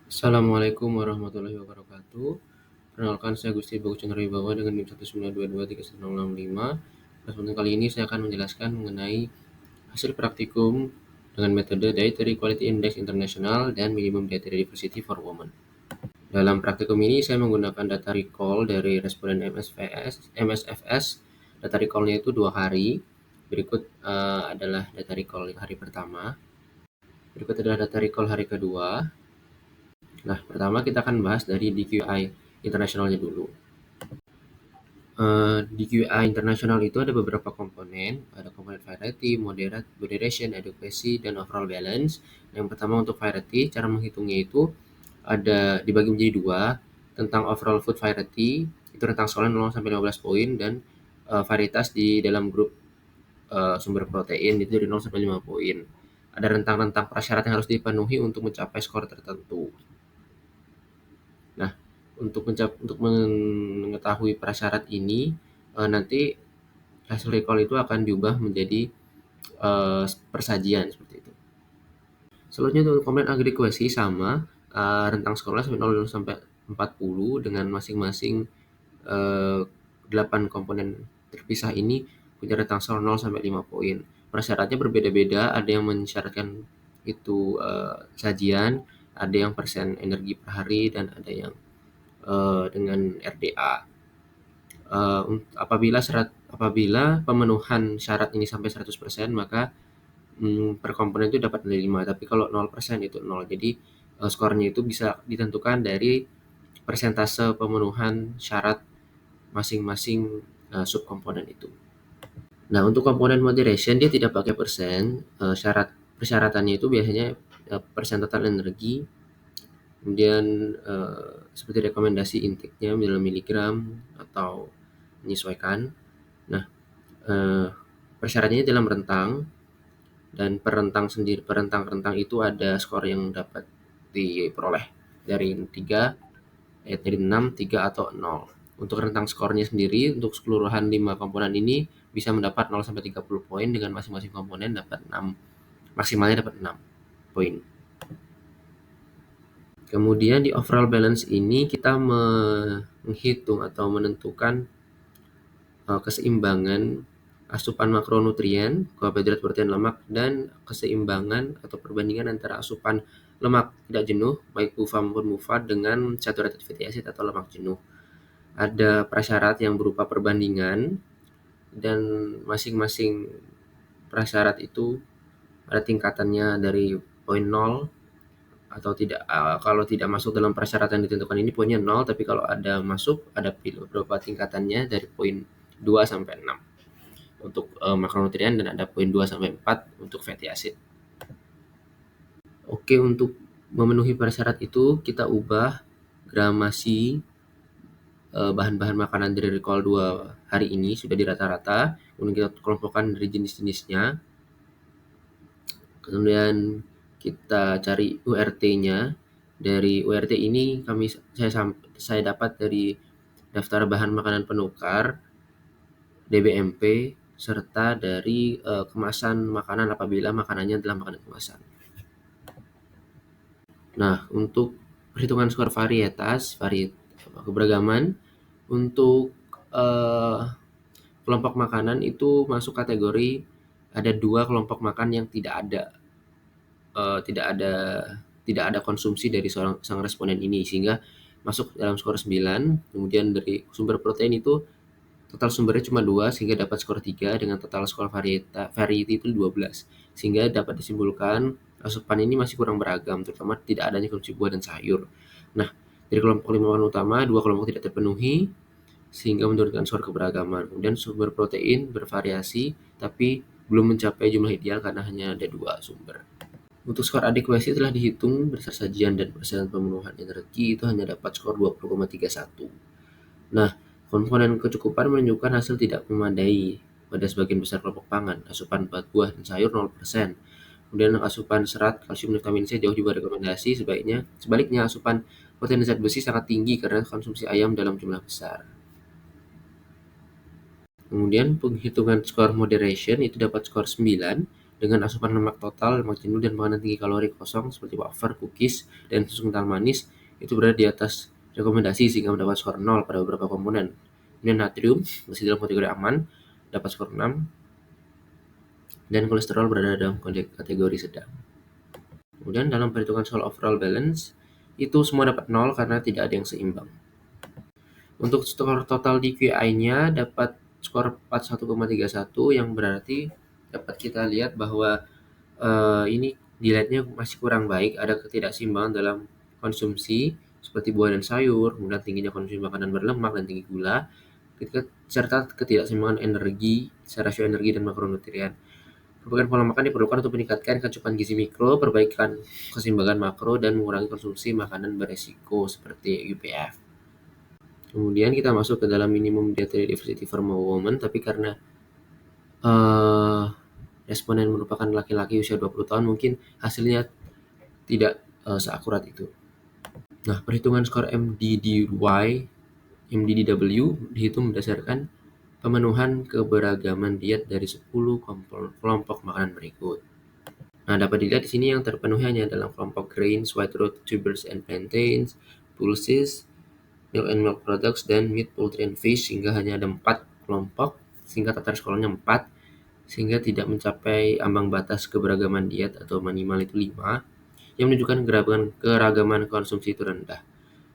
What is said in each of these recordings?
Assalamualaikum warahmatullahi wabarakatuh. Perkenalkan, saya Gusti Bagus Chandra Wibawa dengan NIM 192231065. Kesempatan kali ini saya akan menjelaskan mengenai hasil praktikum dengan metode Dietary Quality Index International dan Minimum Dietary Diversity for Women. Dalam praktikum ini saya menggunakan data recall dari responden MSFS. Data recall-nya itu 2 hari. Berikut adalah data recall hari pertama. Berikut adalah data recall hari kedua. Nah, pertama kita akan bahas dari DQI internasionalnya dulu. DQI internasional itu ada beberapa komponen, ada komponen variety, moderation, adequacy, dan overall balance. Yang pertama untuk variety, cara menghitungnya itu ada dibagi menjadi dua, tentang overall food variety, itu rentang skala 0 sampai 15 poin, dan varietas di dalam grup sumber protein itu dari 0 sampai 5 poin. Ada rentang-rentang prasyarat yang harus dipenuhi untuk mencapai skor tertentu. Nah, untuk mengetahui prasyarat ini, nanti hasil recall itu akan diubah menjadi persajian seperti itu. Selanjutnya untuk komponen adequacy sama, rentang skornya sampai 0 sampai 40 dengan masing-masing 8 komponen terpisah ini punya rentang skor 0 sampai 5 poin. Prasyaratnya berbeda-beda, ada yang mensyaratkan itu sajian, ada yang persen energi per hari, dan ada yang dengan RDA. Apabila pemenuhan syarat ini sampai 100%, maka per komponen itu dapat nilai 5, tapi kalau 0% itu 0. Jadi skornya itu bisa ditentukan dari persentase pemenuhan syarat masing-masing subkomponen itu. Nah, untuk komponen moderation dia tidak pakai persen, persyaratannya itu biasanya persen total energi, kemudian seperti rekomendasi intake-nya dalam miligram atau menyesuaikan. Nah, persyaratnya dalam rentang, dan per rentang itu ada skor yang dapat diperoleh dari 3, dari 6, 3, atau 0. Untuk rentang skornya sendiri, untuk keseluruhan 5 komponen ini bisa mendapat 0 sampai 30 poin, dengan masing-masing komponen dapat 6, maksimalnya dapat 6 poin. Kemudian di overall balance ini kita menghitung atau menentukan keseimbangan asupan makronutrien, karbohidrat, protein, lemak, dan keseimbangan atau perbandingan antara asupan lemak tidak jenuh, baik BUFA maupun MUFA, dengan saturated fatty acid atau lemak jenuh. Ada prasyarat yang berupa perbandingan, dan masing-masing prasyarat itu ada tingkatannya dari poin 0 atau tidak. Kalau tidak masuk dalam persyaratan ditentukan ini poinnya 0, tapi kalau ada masuk ada beberapa tingkatannya dari poin 2 sampai 6 untuk makronutrien, dan ada poin 2 sampai 4 untuk fatty acid. Oke, untuk memenuhi persyarat itu kita ubah gramasi bahan-bahan makanan dari recall 2 hari ini sudah di rata-rata, kemudian kita kelompokkan dari jenis-jenisnya. Kemudian kita cari URT-nya. Dari URT ini saya dapat dari daftar bahan makanan penukar, DBMP, serta dari kemasan makanan apabila makanannya adalah makanan kemasan. Nah, untuk perhitungan skor keberagaman, untuk kelompok makanan itu masuk kategori ada 2 kelompok makan yang tidak ada konsumsi dari sang responden ini, sehingga masuk dalam skor 9. Kemudian dari sumber protein itu total sumbernya cuma 2, sehingga dapat skor 3 dengan total skor variety itu 12. Sehingga dapat disimpulkan asupan ini masih kurang beragam, terutama tidak adanya konsumsi buah dan sayur. Nah, dari kelompok 5 makanan utama, 2 kelompok tidak terpenuhi, sehingga menurunkan skor keberagaman. Kemudian sumber protein bervariasi, tapi belum mencapai jumlah ideal karena hanya ada 2 sumber. Untuk skor adequacy telah dihitung berdasar sajian dan persen pemenuhan energi, itu hanya dapat skor 20,31. Nah, komponen kecukupan menunjukkan hasil tidak memadai pada sebagian besar kelompok pangan. Asupan buah dan sayur 0%. Kemudian asupan serat, kalsium, dan vitamin C jauh di bawah rekomendasi. Sebaliknya asupan protein dan zat besi sangat tinggi karena konsumsi ayam dalam jumlah besar. Kemudian penghitungan skor moderation itu dapat skor 9 dengan asupan lemak total, lemak jenuh, dan makanan tinggi kalori kosong seperti wafer, cookies, dan susu kental manis itu berada di atas rekomendasi sehingga mendapat skor 0 pada beberapa komponen. Kemudian natrium masih dalam kategori aman, dapat skor 6, dan kolesterol berada dalam kategori sedang. Kemudian dalam perhitungan soal overall balance, itu semua dapat 0 karena tidak ada yang seimbang. Untuk skor total DQI-nya dapat skor 41,31 yang berarti dapat kita lihat bahwa ini dilihatnya masih kurang baik, ada ketidakseimbangan dalam konsumsi seperti buah dan sayur, kemudian tingginya konsumsi makanan berlemak dan tinggi gula, serta ketidakseimbangan energi, rasio energi dan makronutrien. Perubahan pola makan diperlukan untuk meningkatkan kecukupan gizi mikro, perbaikan keseimbangan makro, dan mengurangi konsumsi makanan beresiko seperti UPF. Kemudian kita masuk ke dalam minimum dietary diversity for women, tapi karena responden merupakan laki-laki usia 20 tahun, mungkin hasilnya tidak seakurat itu. Nah, perhitungan skor MDDW dihitung berdasarkan pemenuhan keberagaman diet dari 10 kelompok makanan berikut. Nah, dapat dilihat di sini yang terpenuhi hanya dalam kelompok grains, white root, tubers and plantains, pulses, milk and milk products, dan meat, poultry and fish, sehingga hanya ada 4 kelompok, sehingga total skornya 4, sehingga tidak mencapai ambang batas keberagaman diet atau minimal itu 5, yang menunjukkan keragaman konsumsi itu rendah.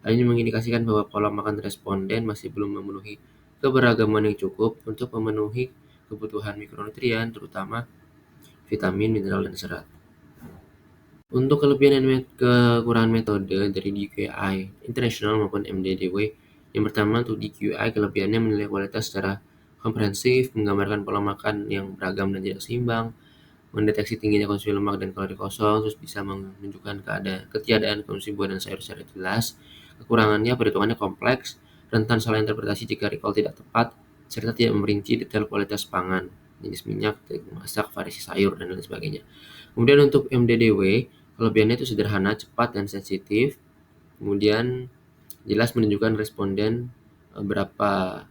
Hal ini mengindikasikan bahwa pola makan responden masih belum memenuhi keberagaman yang cukup untuk memenuhi kebutuhan mikronutrien, terutama vitamin, mineral, dan serat. Untuk kelebihan dan kekurangan metode dari DQI internasional maupun MDDW, yang pertama untuk DQI, kelebihannya menilai kualitas secara komprehensif, menggambarkan pola makan yang beragam dan tidak seimbang, mendeteksi tingginya konsumsi lemak dan kalori kosong, terus bisa menunjukkan ketiadaan konsumsi buah dan sayur secara jelas. Kekurangannya, perhitungannya kompleks, rentan salah interpretasi jika recall tidak tepat, serta tidak merinci detail kualitas pangan, jenis minyak, teknik masak, variasi sayur, dan lain sebagainya. Kemudian untuk MDDW, kelebihannya itu sederhana, cepat, dan sensitif. Kemudian jelas menunjukkan responden berapa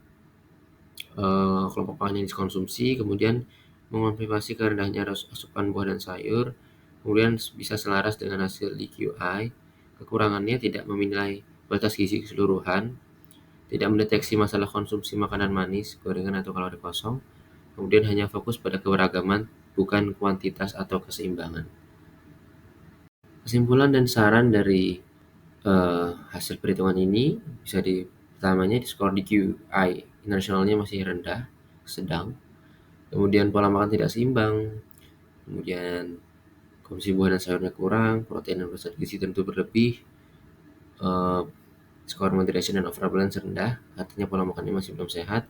kelompok pangan yang dikonsumsi, kemudian mengonfirmasi kerendahnya asupan buah dan sayur, kemudian bisa selaras dengan hasil DQI. Kekurangannya tidak menilai kualitas gizi keseluruhan, tidak mendeteksi masalah konsumsi makanan manis, gorengan, atau kalori kosong, kemudian hanya fokus pada keberagaman, bukan kuantitas atau keseimbangan. Kesimpulan dan saran dari hasil perhitungan ini bisa pertamanya di skor DQI internasionalnya masih rendah, sedang. Kemudian pola makan tidak seimbang, kemudian konsumsi buah dan sayurnya kurang, protein dan zat gizi tentu berlebih, skor moderation dan overall balance rendah, artinya pola makannya masih belum sehat.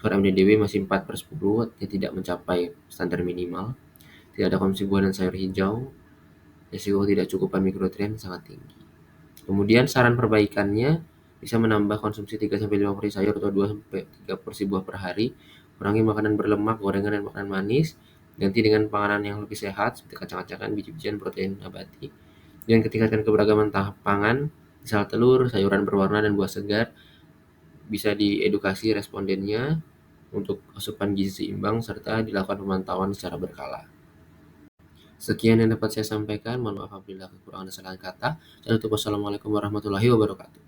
Skor MDDW masih 4/10, artinya tidak mencapai standar minimal. Tidak ada konsumsi buah dan sayur hijau, risiko tidak cukupan mikronutrien sangat tinggi. Kemudian saran perbaikannya bisa menambah konsumsi 3-5 porsi sayur atau 2-3 porsi buah per hari, kurangi makanan berlemak, gorengan, dan makanan manis, ganti dengan panganan yang lebih sehat seperti kacang-kacangan, biji-bijian, protein nabati, dan tingkatkan keberagaman pangan, misal telur, sayuran berwarna, dan buah segar. Bisa diedukasi respondennya untuk asupan gizi seimbang serta dilakukan pemantauan secara berkala. Sekian yang dapat saya sampaikan. Mohon maaf apabila kekurangan dan kesalahan kata. Dan wassalamualaikum warahmatullahi wabarakatuh.